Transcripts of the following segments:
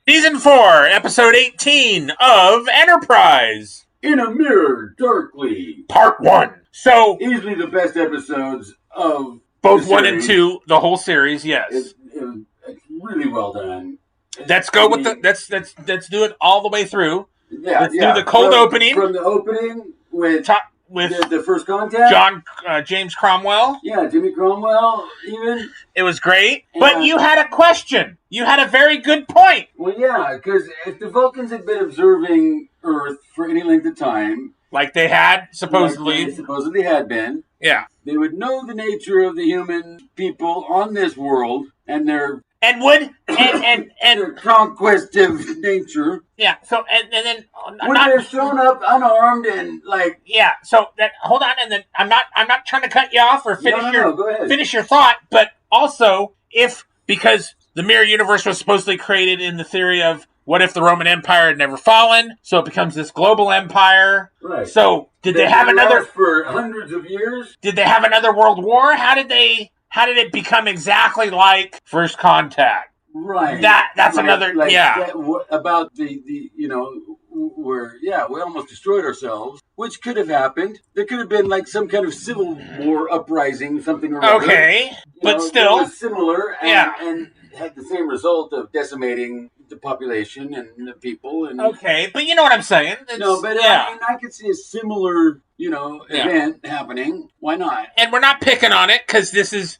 Season 4, Episode 18 of Enterprise. In a Mirror Darkly. Part 1. So, easily the best episodes of both 1 and 2, the whole series, yes. It's really well done. Let's go with the... Let's do it all the way through. Yeah, let's do the cold opening. From the opening with the first contact. James Cromwell. Yeah, Jimmy Cromwell, even. It was great. But you had a question. You had a very good point. Well, yeah, because if the Vulcans had been observing Earth for any length of time... Like they had, supposedly. Like they supposedly had been. Yeah. They would know the nature of the human people on this world and their... And their conquestive nature. Yeah. So and then would they have shown up unarmed and like? Yeah. So hold on, and then I'm not trying to cut you off or finish your thought, but also because the mirror universe was supposedly created in the theory of what if the Roman Empire had never fallen, so it becomes this global empire. Right. So did they have another for hundreds of years? Did they have another world war? How did it become exactly like First Contact? Right. That's another about the where we almost destroyed ourselves, which could have happened. There could have been like some kind of civil war uprising, something or other. Okay, but still it was similar and had the same result of decimating the population and the people. And okay, but you know what I'm saying. I could see a similar event happening. Why not? And we're not picking on it because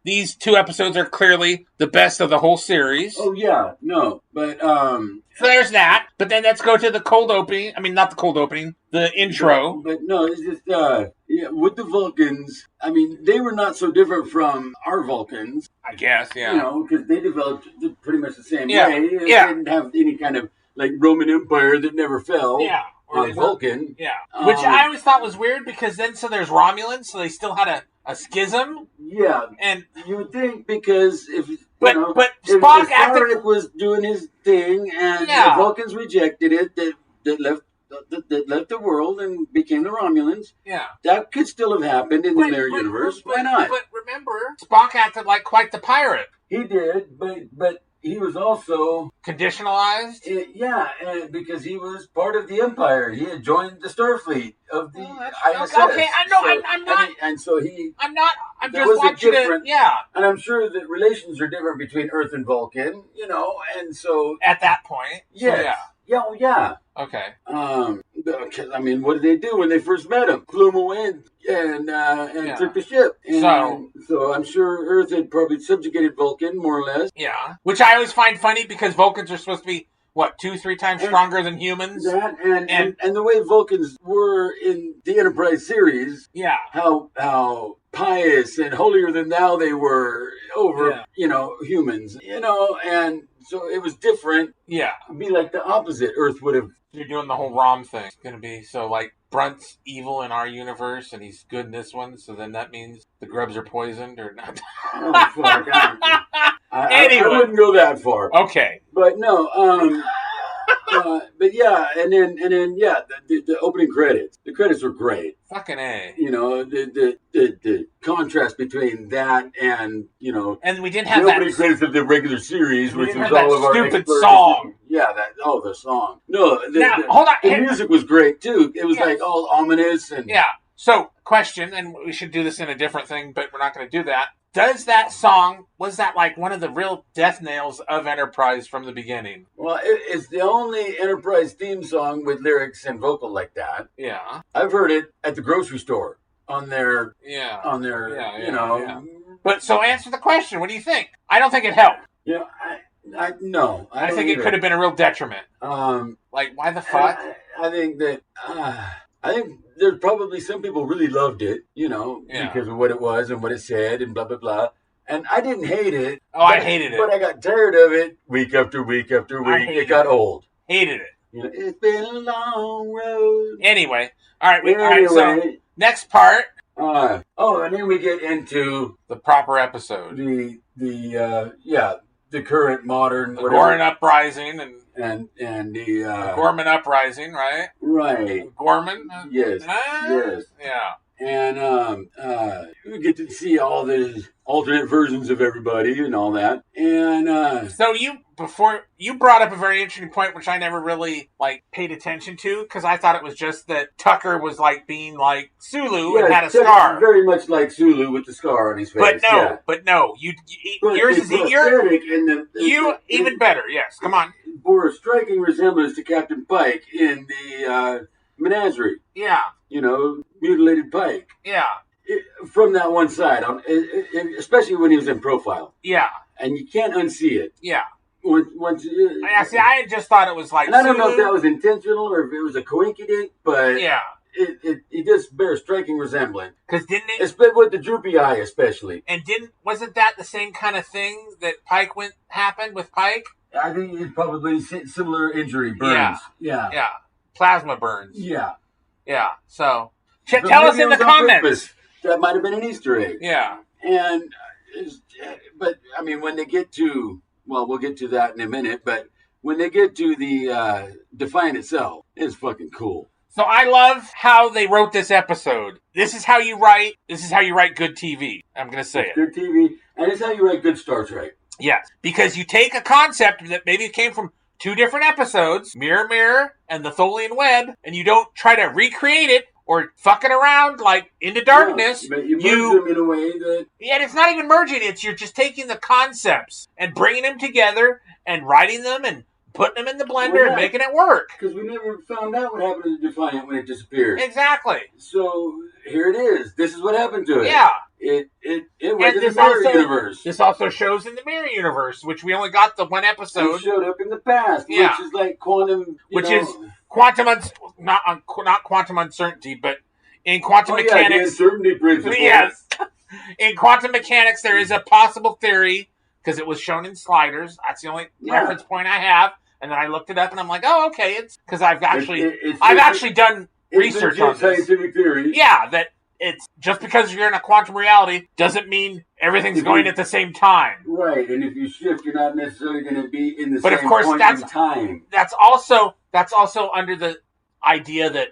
these 2 episodes are clearly the best of the whole series. Oh yeah, no, but so there's that. But then let's go to the cold opening. I mean, not the cold opening, the intro. But no, it's just with the Vulcans. I mean, they were not so different from our Vulcans. I guess, yeah. Because they developed pretty much the same way. They didn't have any kind of like Roman Empire that never fell. Yeah. Or Vulcan. Yeah. Which I always thought was weird because then there's Romulans, so they still had a schism. Yeah. And you would think because if Spock Sarek was doing his thing and the Vulcans rejected it, that left the world and became the Romulans. Yeah. That could still have happened in the mirror universe. Why not? But remember, Spock acted like quite the pirate. He did, but he was also conditionalized. Because he was part of the Empire. He had joined the Starfleet of the ISS. Okay, I know. I'm not. And so he. I'm not. I'm just watching it. Yeah. And I'm sure that relations are different between Earth and Vulcan. And so at that point. Yes. Yeah. Okay. I mean, what did they do when they first met him? Flew him away and took the ship. So I'm sure Earth had probably subjugated Vulcan, more or less. Yeah. Which I always find funny because Vulcans are supposed to be, 2-3 times stronger than humans? And the way Vulcans were in the Enterprise series. Yeah. How pious and holier than thou they were over, humans. And so it was different. Yeah. It'd be like the opposite. Earth would have... You're doing the whole Rom thing. It's going to be Brunt's evil in our universe and he's good in this one, so then that means the grubs are poisoned or not. Oh, fuck. Anyway. I wouldn't go that far. Okay. But no, but yeah, and then the opening credits. The credits were great. Fucking A. The contrast between that and and we didn't have the opening credits of the regular series, which was all of our stupid song. Yeah, the song. No, hold on. The music was great too. It was like all ominous and So, question, and we should do this in a different thing, but we're not going to do that. Was that like one of the real death nails of Enterprise from the beginning? Well, it's the only Enterprise theme song with lyrics and vocal like that. Yeah. I've heard it at the grocery store on their. But so answer the question. What do you think? I don't think it helped. Yeah, no. I think it could have been a real detriment. Like, why the fuck? I think that. I think there's probably some people really loved it, because of what it was and what it said and blah, blah, blah. And I didn't hate it. I hated it. But I got tired of it week after week after week. It got old. Hated it. It's been a long road. Anyway. All right. So next part. And then we get into the proper episode. The current modern. The Gorman Uprising and the Gorman Uprising, right? Right. Gorman? Yes. Yes. Yeah. And we get to see all the alternate versions of everybody and all that. And so before you brought up a very interesting point, which I never really paid attention to, because I thought it was just that Tucker was being like Sulu and had a scar, very much like Sulu with the scar on his face. But no, yours is even better. Yes, come on. Bore a striking resemblance to Captain Pike in the Menagerie. Yeah. Mutilated Pike. Yeah. From that one side, especially when he was in profile. Yeah. And you can't unsee it. Yeah. I just thought it was and I don't know if that was intentional or if it was a coincidence, but it does bear a striking resemblance. Because didn't it? Especially with the droopy eye, especially. And wasn't that the same kind of thing that happened with Pike? I think it's probably similar injury burns. Yeah. Plasma burns. Yeah. So tell us in the comments. That might have been an Easter egg. Yeah. But I mean, when they get to, we'll get to that in a minute. But when they get to the Defiant itself, it's fucking cool. So I love how they wrote this episode. This is how you write good TV. I'm going to say it. Good TV, and it's how you write good Star Trek. Yes, because you take a concept that maybe came from 2 different episodes, Mirror Mirror and the Tholian Web, and you don't try to recreate it or fucking around Into Darkness. But you merge them in a way that... Yeah, and it's not even merging. You're just taking the concepts and bringing them together and writing them and putting them in the blender and making it work. Because we never found out what happened to the Defiant when it disappeared. Exactly. So here it is. This is what happened to it. Yeah. It went to the Mirror Universe. This also shows in the Mirror Universe, which we only got the 1 episode. It showed up in the past, which is like quantum... is quantum... not quantum uncertainty, but in quantum mechanics... the uncertainty principle. Yes. In quantum mechanics, there is a possible theory, because it was shown in Sliders. That's the only reference point I have. And then I looked it up, and I'm like, oh, okay. It's because I've actually done research on this. Scientific theory. Yeah, that it's just because you're in a quantum reality doesn't mean everything's going at the same time. Right, and if you shift, you're not necessarily going to be in the same point in time. That's also under the idea that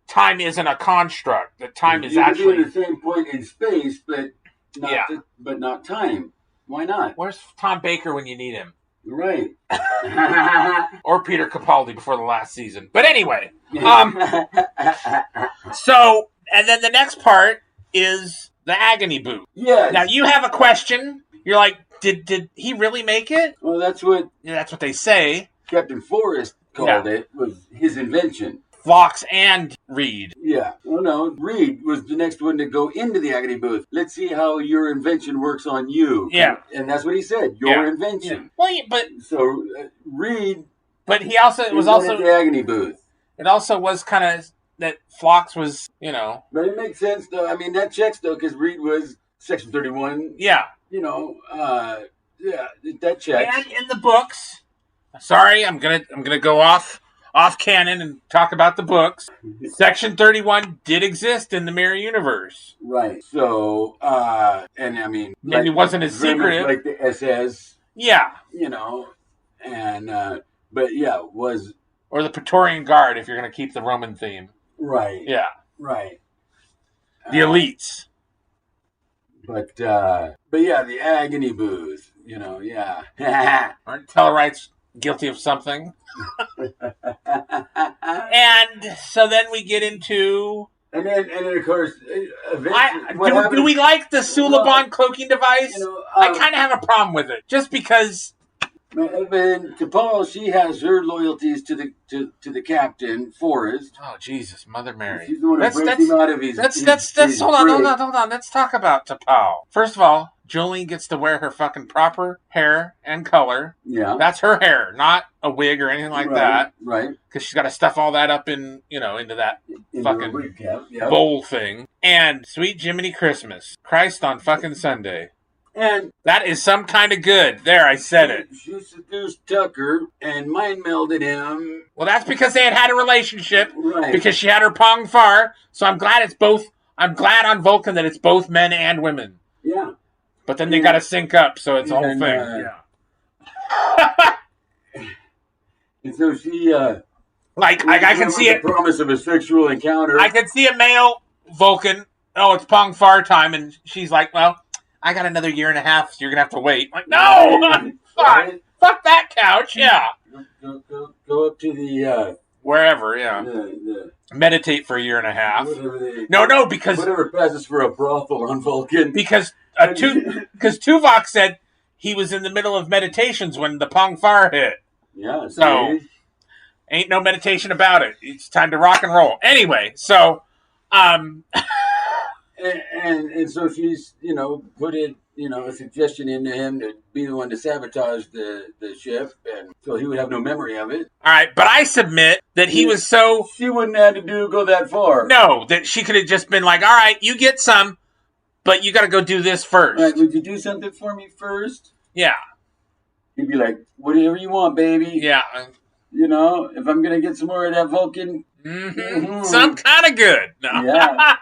time isn't a construct. That time is actually in the same point in space, but not time. Why not? Where's Tom Baker when you need him? Right. Or Peter Capaldi before the last season. But anyway. So, and then the next part is the agony boot. Yeah. Now, you have a question. You're like, did he really make it? Well, that's what they say. Captain Forrest called it. Was his invention. Phlox and Reed. Yeah. Oh, no. Reed was the next one to go into the agony booth. Let's see how your invention works on you. Yeah. And that's what he said. Your invention. Yeah. Well, but... So, Reed... But he also... It was also... the agony booth. It also was kind of... That Phlox was, But it makes sense, though. I mean, that checks, though, because Reed was Section 31. Yeah. That checks. And in the books... Sorry, I'm gonna go off canon and talk about the books. Section 31 did exist in the Mirror Universe. Right. So, and I mean... And it wasn't as secretive. Like the SS. Yeah. But yeah, it was... Or the Praetorian Guard, if you're going to keep the Roman theme. Right. Yeah. Right. The elites. But yeah, the agony booth, yeah. Aren't Tellarites guilty of something? And so then we get into... And then of course, do we like the Suliban cloaking device? I kind of have a problem with it, just because... And T'Pol, she has her loyalties to the captain, Forrest. Oh Jesus, Mother Mary! She's the one who breaks him out of his. Hold on. Let's talk about T'Pol. First of all, Jolene gets to wear her fucking proper hair and color. Yeah, that's her hair, not a wig or anything like that. Right. Because she's got to stuff all that up into that fucking bowl thing. And Sweet Jiminy Christmas, Christ on fucking Sunday. And that is some kind of good. There, I said it. She seduced Tucker and mind melded him. Well, that's because they had a relationship. Right. Because she had her Pong Far. So I'm glad it's both. I'm glad on Vulcan that it's both men and women. Yeah. But then they got to sync up, so it's a whole thing. And so she, I can see it. The promise of a sexual encounter. I can see a male Vulcan oh, it's Pong Far time, and she's like, well, I got another year and a half, so you're gonna have to wait. I'm like, no, fuck that couch, yeah. Go up to the wherever, yeah. Meditate for a year and a half. Because whatever passes for a brothel on Vulcan. Because Tuvok said he was in the middle of meditations when the Pong Far hit. Yeah, so ain't no meditation about it. It's time to rock and roll. Anyway, so and so she's put it a suggestion into him to be the one to sabotage the ship, and so he would have no memory of it. All right, but I submit that he was so she wouldn't have to go that far. No, that she could have just been like, all right, you get some, but you got to go do this first. All right, would you do something for me first? Yeah. He'd be like, whatever you want, baby. Yeah. If I'm going to get some more of that Vulcan. Some kind of good. No. Yeah.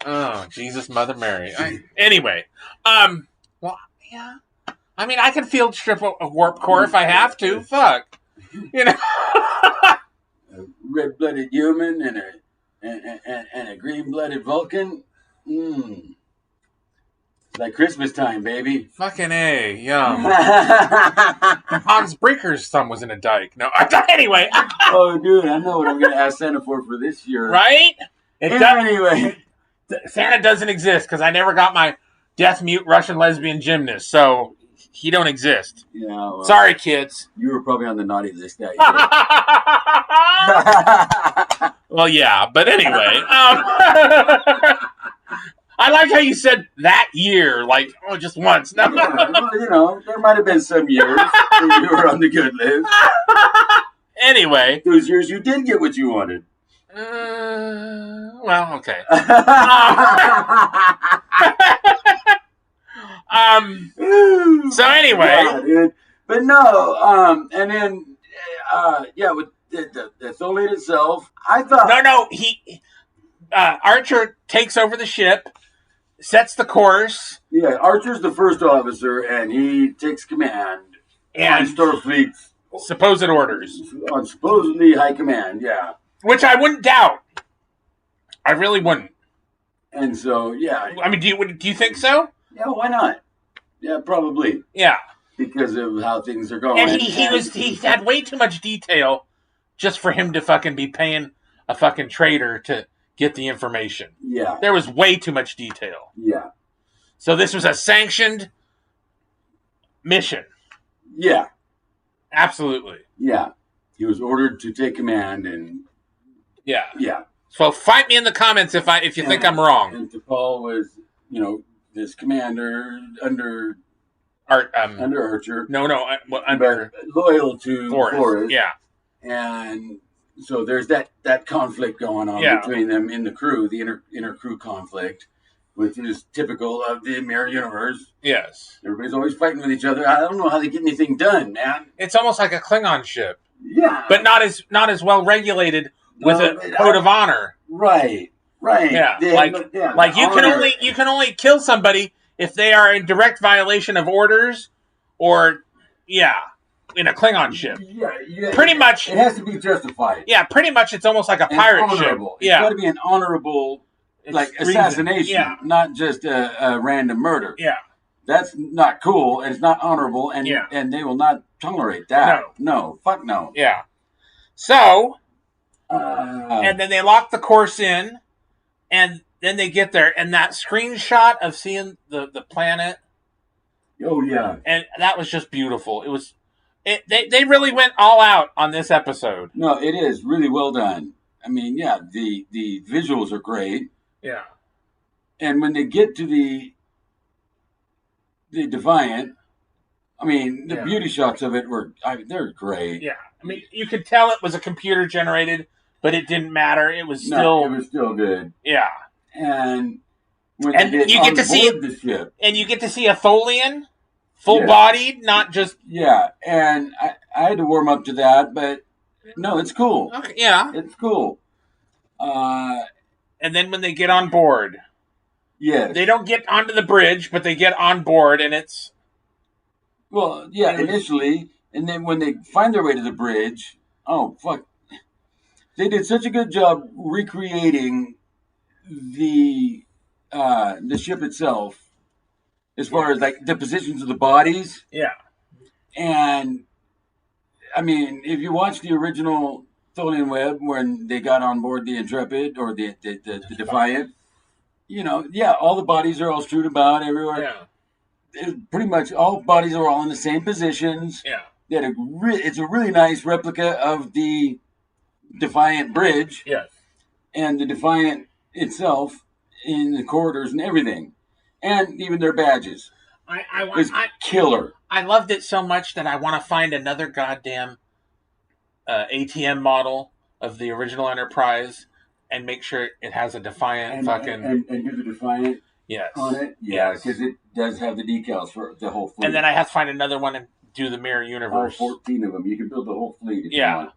Oh, Jesus, Mother Mary. Anyway. Well, yeah. I mean, I can field strip a warp core if I have to. Fuck. A red-blooded human and a green-blooded Vulcan. Like Christmas time, baby. Fucking A, yum. Hans Breaker's thumb was in a dike. No, anyway. Oh, dude, I know what I'm going to ask Santa for this year. Right? Anyway. Santa doesn't exist because I never got my deaf-mute Russian lesbian gymnast, so he don't exist. Yeah. Well, sorry, kids. You were probably on the naughty list that year. Well, yeah, but anyway. I like how you said that year, like, just once. No. Well, there might have been some years that you were on the good list. Anyway. Those years you did get what you wanted. Well, okay. So anyway. Yeah, dude. But no, and then, with the Soulmate itself, I thought... No, Archer takes over the ship, sets the course. Yeah, Archer's the first officer, and he takes command on Starfleet's supposed orders. On supposedly high command, yeah. Which I wouldn't doubt. I really wouldn't. And so, yeah. I mean, do you think so? Yeah, why not? Yeah, probably. Yeah. Because of how things are going. And he had way too much detail just for him to fucking be paying a fucking traitor to get the information. Yeah. There was way too much detail. Yeah. So this was a sanctioned mission. Yeah. Absolutely. Yeah. He was ordered to take command and... Yeah. Yeah. So fight me in the comments if you think I'm wrong. And T'Pol was, this commander under Archer. No, under... loyal to Forrest. Yeah. And... So there's that conflict going on between them in the crew, the inner crew conflict, which is typical of the Mirror Universe. Yes. Everybody's always fighting with each other. I don't know how they get anything done, man. It's almost like a Klingon ship. Yeah. But not as well regulated with a code of honor. Right. Yeah. You can only kill somebody if they are in direct violation of orders or in a Klingon ship. Yeah. Pretty much. It has to be justified. Yeah, pretty much it's almost like a pirate ship. Yeah. It's got to be an honorable assassination, not just a random murder. Yeah. That's not cool, and it's not honorable, and they will not tolerate that. No. Fuck no. Yeah. So, and then they lock the course in, and then they get there, and that screenshot of seeing the planet. Oh, yeah. And that was just beautiful. It was... They really went all out on this episode. No, it is really well done. I mean, yeah, the visuals are great. Yeah. And when they get to the Defiant, I mean, the beauty shots of it they're great. Yeah. I mean, you could tell it was a computer generated, but it didn't matter. It was still good. Yeah. And you get to see the ship, and you get to see a Tholian. Full-bodied, not just... Yeah, and I had to warm up to that, but no, it's cool. Okay, yeah. It's cool. And then when they get on board... Yes. They don't get onto the bridge, but they get on board, and it's... Well, yeah, initially, and then when they find their way to the bridge... Oh, fuck. They did such a good job recreating the ship itself, as far as like the positions of the bodies. Yeah. And I mean, if you watch the original Tholian Web when they got on board the Intrepid or the Defiant, you know, all the bodies are all strewed about everywhere. Yeah. Pretty much all bodies are all in the same positions. Yeah. It's a really nice replica of the Defiant bridge. Yes. And the Defiant itself in the corridors and everything. And even their badges. It's killer. I loved it so much that I want to find another goddamn ATM model of the original Enterprise and make sure it has a Defiant and do the Defiant on it. Yeah, because it does have the decals for the whole fleet. And then I have to find another one and do the Mirror Universe. All 14 of them. You can build the whole fleet if you want.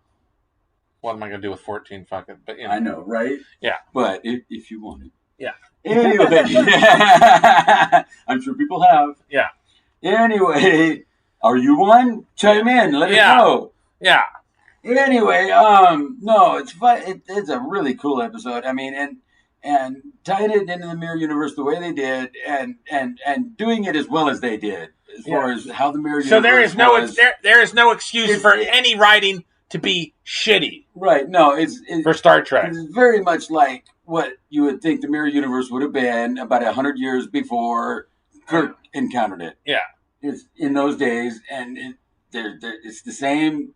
What am I going to do with 14? Fuck it. But, you know. I know, right? Yeah. But if you want it. Yeah. Anyway. I'm sure people have. Yeah. Anyway, are you one? Chime in. Let us know. Yeah. Anyway, no, it's fun. It's a really cool episode. I mean, and tying it into the Mirror Universe the way they did, and doing it as well as they did, as far as how the Mirror Universe. So there is no excuse for any writing to be shitty. Right? No, it's for Star Trek. It's very much like what you would think the Mirror Universe would have been about 100 years before Kirk encountered it. Yeah, it's in those days, and it's the same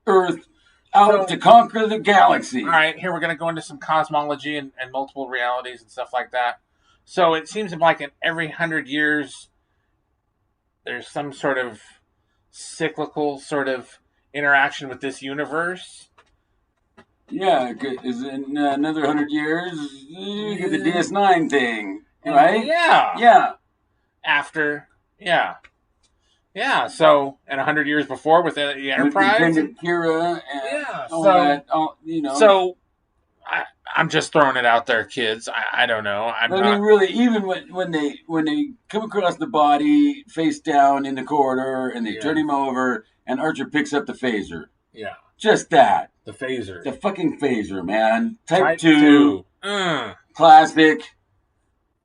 Earth out to conquer the galaxy. All right, here we're going to go into some cosmology and multiple realities and stuff like that. So it seems like in every 100 years, there's some sort of cyclical sort of interaction with this universe. Yeah, because in another 100 years, you get the DS9 thing, right? Yeah. After, yeah. So, and 100 years before with the Enterprise, with Kira, and all that, you know. So, I'm just throwing it out there, kids. I don't know. I mean, really, even when they come across the body face down in the corridor and they turn him over, and Archer picks up the phaser. Yeah. Just that. The phaser. The fucking phaser, man. Type 2. Classic.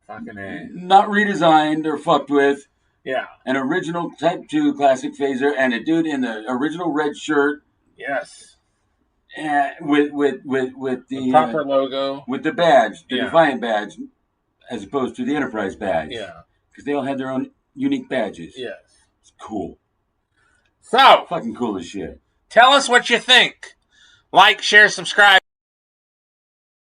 Fucking A. Not redesigned or fucked with. Yeah. An original Type 2 classic phaser and a dude in the original red shirt. Yes. And with the proper logo. With the badge, the Defiant badge, as opposed to the Enterprise badge. Yeah. Because they all had their own unique badges. Yes. It's cool. So. Fucking cool as shit. Tell us what you think. Like, share, subscribe.